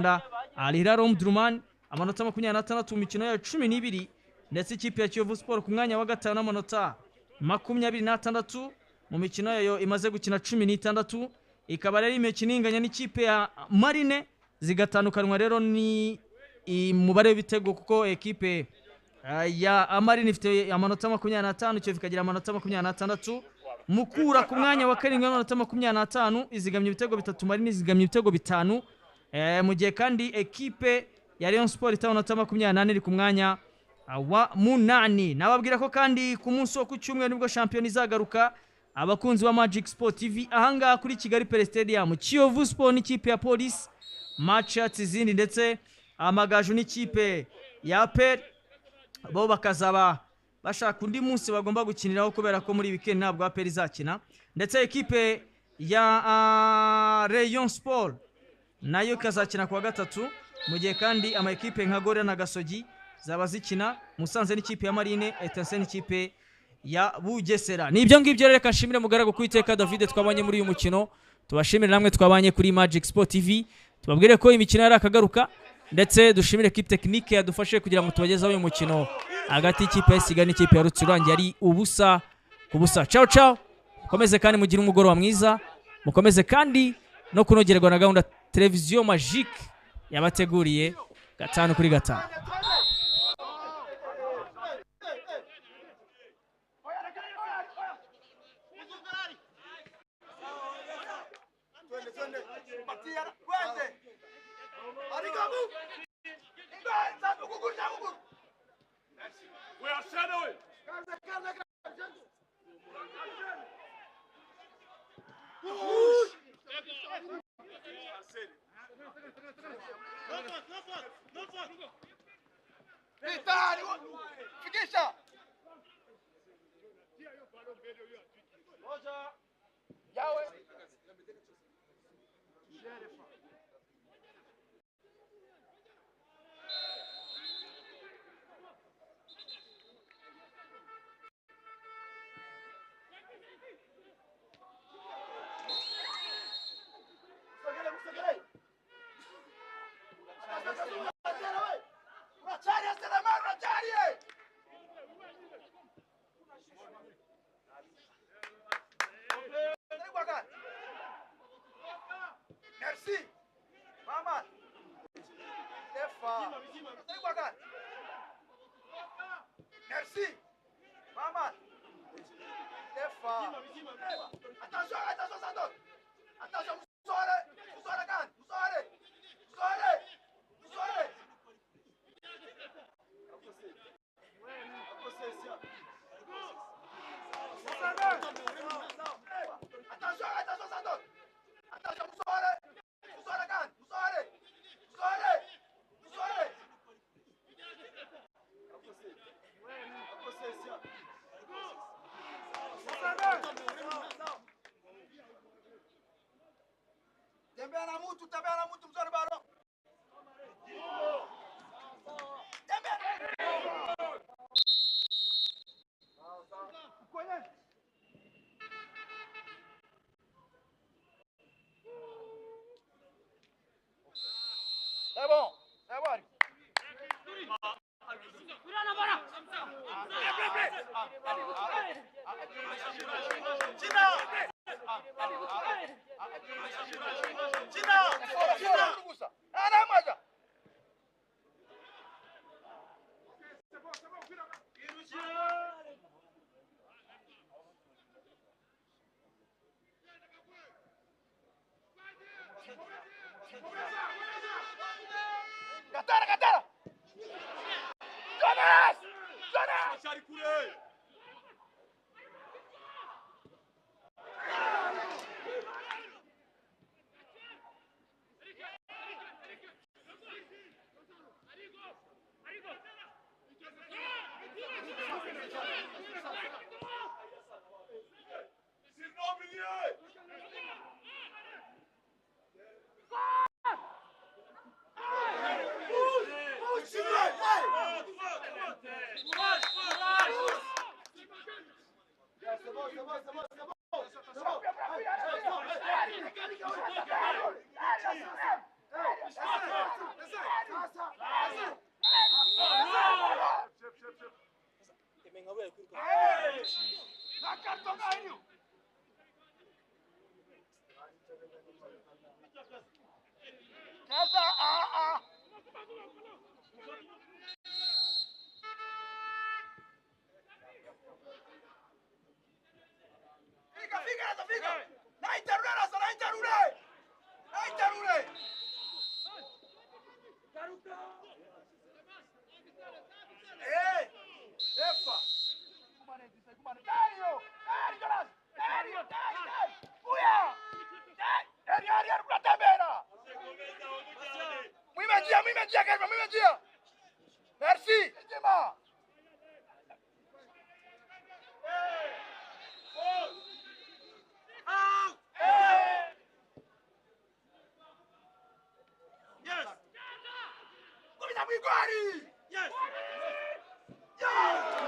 Rwanda Al Hilal Omdurman amanota 26 mu mikino ya 12 ndetse ikipe ya Kiyovu Sport ku mwanya wa gatanu n'amanota 26 mu mikino yayo imaze gukina 16 ikaba rero imikino inganya n'ikipe ya Marine zigatandukanwa rero ni umubare w'ibitego kuko ekipe ya Marine ifite amanota 25 cyo fikagira amanota 26 Mukura ku mwanya wa karindwi n'amanota 25 izigamye ibitego bitatu Marine izigamye ibitego bitanu mu gihe kandi ekipe ya Rayon Sport itanota 28 iri ku mwanya wa munani. Nababwira ko kandi ku munsi wo ku cyumweru nibwo champion izagaruka abakunzi wa Magic Sport TV ahanga kuri Kigali Pele Stadium. Kiyovu Sport n'ikipe ya Police match izindi ndetse Amagaju n'ikipe ya APR bo bakazaba bashaka undi munsi bagomba gukiniraho kubera ko muri weekend ntabwo APR izakina ndetse ekipe ya Rayon Sport nayo kazakina kwa gatatu mu gihe kandi ama ekipe nka Gorira na Gasogi zaba zikina Musanze n'ikipe ya Marine Etincelle n'ikipe ya Bugesera. Nibyo ngibyo reka nshimire mugaragu kwiteka David twabanye muri uyu mukino tubashimire namwe twabanye kuri Magic Sport TV tubabwire ko imikino yari akagaruka ndetse dushimire equipe technique yadufashe kugira ngo tubagezeho uyu mukino hagati y'ikipe ya Siga n'ikipe ya Rutsiro yari ubusa kubusa. Ciao ciao mukomeze kandi mugire umugoroba mwiza mukomeze kandi no kunogerwa na gahunda televiziyo Magic yabateguriye 5/5. Tembea muito mzuri baro. C'est bon, c'est bon. Gatara! Jonas! C'est bon. Fica! Naiterure! Efa! Kumane! Dario! Jonas! Dario! Dai! Uia! Dai! Ari, Pratambera! Muimedia, Kerma, muimedia! Merci! Ejima! Yes! Miguari! Yes! Yes!